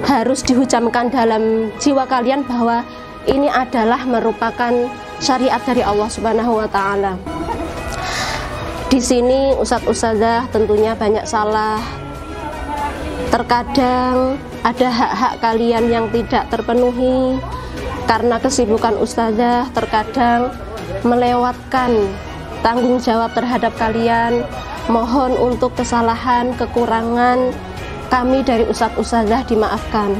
harus dihucamkan dalam jiwa kalian bahwa ini adalah merupakan syariat dari Allah Subhanahu wa taala. Di sini ustadz-ustadzah tentunya banyak salah, terkadang ada hak-hak kalian yang tidak terpenuhi karena kesibukan ustazah, terkadang melewatkan tanggung jawab terhadap kalian. Mohon untuk kesalahan, kekurangan kami dari ustadz-ustazah dimaafkan.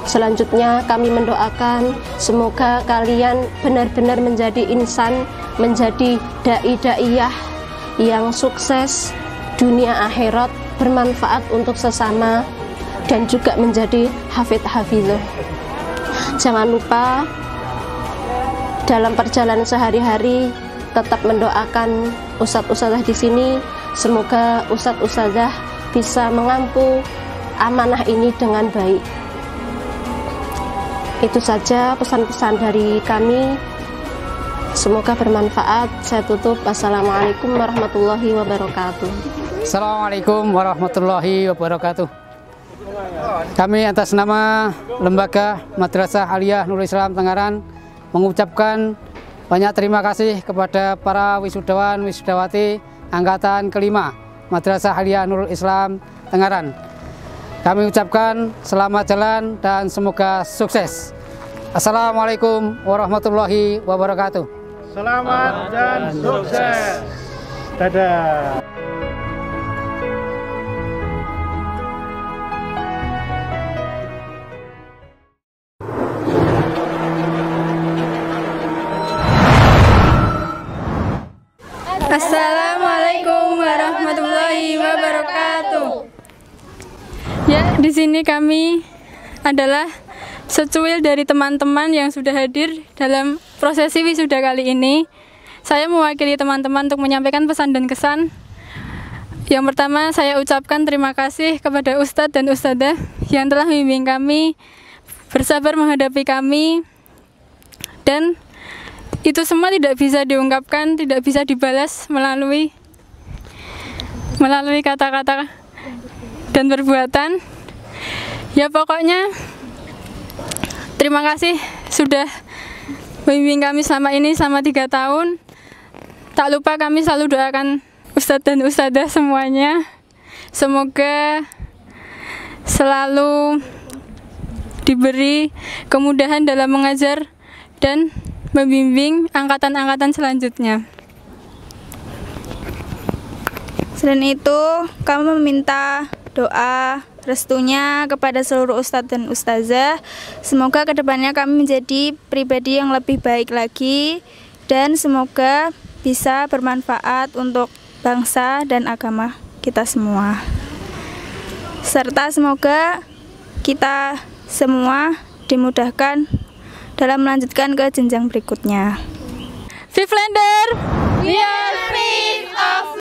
Selanjutnya kami mendoakan semoga kalian benar-benar menjadi insan, menjadi dai-daiyah yang sukses dunia akhirat, bermanfaat untuk sesama, dan juga menjadi hafidh-hafidhoh. Jangan lupa dalam perjalanan sehari-hari tetap mendoakan ustadz-ustazah di sini. Semoga ustadz-ustazah bisa mengampu amanah ini dengan baik. Itu saja pesan-pesan dari kami. Semoga bermanfaat. Saya tutup. Wassalamualaikum warahmatullahi wabarakatuh. Assalamualaikum warahmatullahi wabarakatuh. Kami atas nama Lembaga Madrasah Aliyah Nurul Islam Tengaran mengucapkan banyak terima kasih kepada para wisudawan wisudawati angkatan kelima Madrasah Aliyah Nurul Islam Tengaran. Kami ucapkan selamat jalan dan semoga sukses. Assalamualaikum warahmatullahi wabarakatuh. Selamat dan sukses. Dadah. Assalamualaikum warahmatullahi wabarakatuh. Ya, di sini kami adalah secuil dari teman-teman yang sudah hadir dalam prosesi wisuda kali ini. Saya mewakili teman-teman untuk menyampaikan pesan dan kesan. Yang pertama, saya ucapkan terima kasih kepada Ustadz dan Ustadzah yang telah membimbing kami, bersabar menghadapi kami, dan itu semua tidak bisa diungkapkan, tidak bisa dibalas melalui kata-kata dan perbuatan. Ya pokoknya terima kasih sudah membimbing kami selama ini, selama 3 tahun. Tak lupa kami selalu doakan Ustadz dan Ustadzah semuanya. Semoga selalu diberi kemudahan dalam mengajar dan membimbing angkatan-angkatan selanjutnya. Selain itu, kami meminta doa restunya kepada seluruh ustadz dan ustazah. Semoga kedepannya kami menjadi pribadi yang lebih baik lagi dan semoga bisa bermanfaat untuk bangsa dan agama kita semua. Serta semoga kita semua dimudahkan dalam melanjutkan ke jenjang berikutnya. Vivlander, we are free of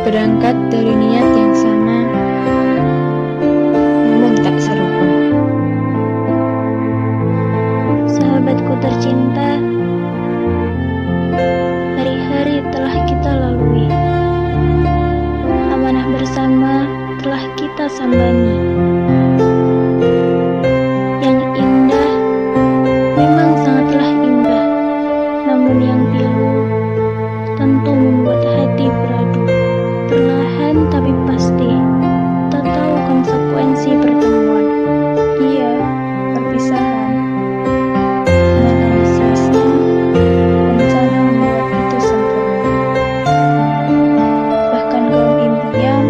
berangkat dari niat yang sama, namun tak serupa. Sahabatku tercinta, hari-hari telah kita lalui, amanah bersama telah kita sambangi. Yang indah memang sangatlah indah, namun yang pilu tentu membuat hati beradu. Perlahan tapi pasti, tak tahu konsekuensi pertemuan. Iya, perpisahan. Mana bisnisnya rencana membuat itu sempurna. Bahkan gaun impian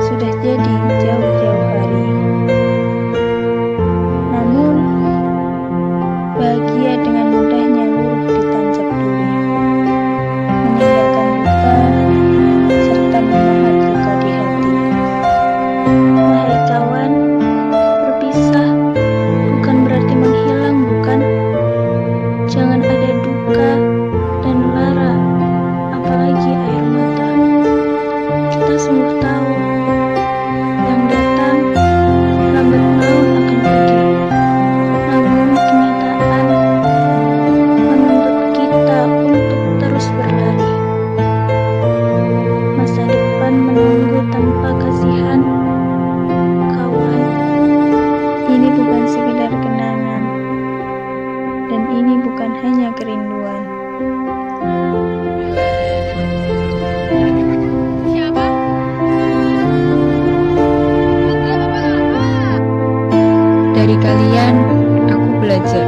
sudah jadi jauh-jauh hari. Namun, bahagia dengan mudahnya luruh ditancap duri, meninggalkan luka serta memahat luka di hati. Wahai kawan, berpisah bukan berarti menghilang, bukan? Jangan ada duka dan lara, apalagi air mata. Kita sungguh tahu yang datang lambat laun akan pergi. Namun kenyataan menuntut kita untuk terus berlari. Masa depan menunggu tanpa kasihan. Kawan, ini bukan sekedar kenangan, dan ini bukan hanya kerinduan. Dari kalian, aku belajar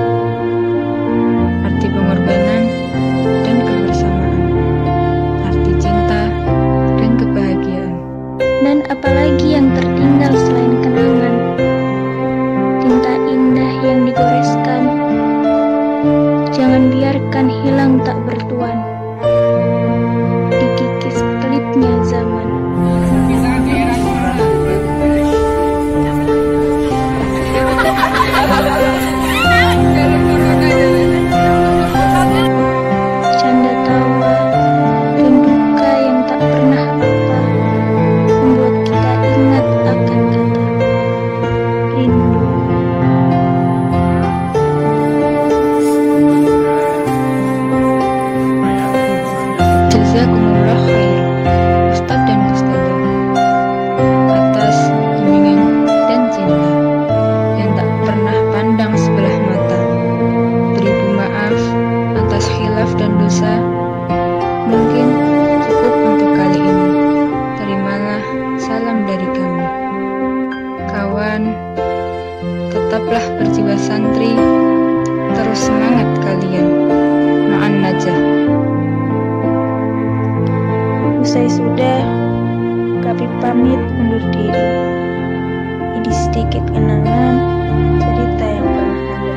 arti pengorbanan dan kebersamaan, arti cinta dan kebahagiaan. Dan apalagi yang tertinggal selain kenangan, tinta indah yang digoreskan. Jangan biarkan hilang tak bertuan, dikikis pelitnya zaman. Canda tawa dan duka yang tak pernah apa membuat kita ingat akan kata rindu. Jazakumullah khair, Ustadz dan Ustadzah, atas bimbingan dan cinta yang tak pernah pandang sebelah mata. Beribu maaf atas khilaf dan dosa. Mungkin cukup untuk kali ini. Terimalah salam dari kami. Kawan, tetaplah berjiwa santri. Terus semangat kalian. Ma'an najah. Usai sudah, kami pamit undur diri. Ini sedikit kenangan cerita yang pernah ada.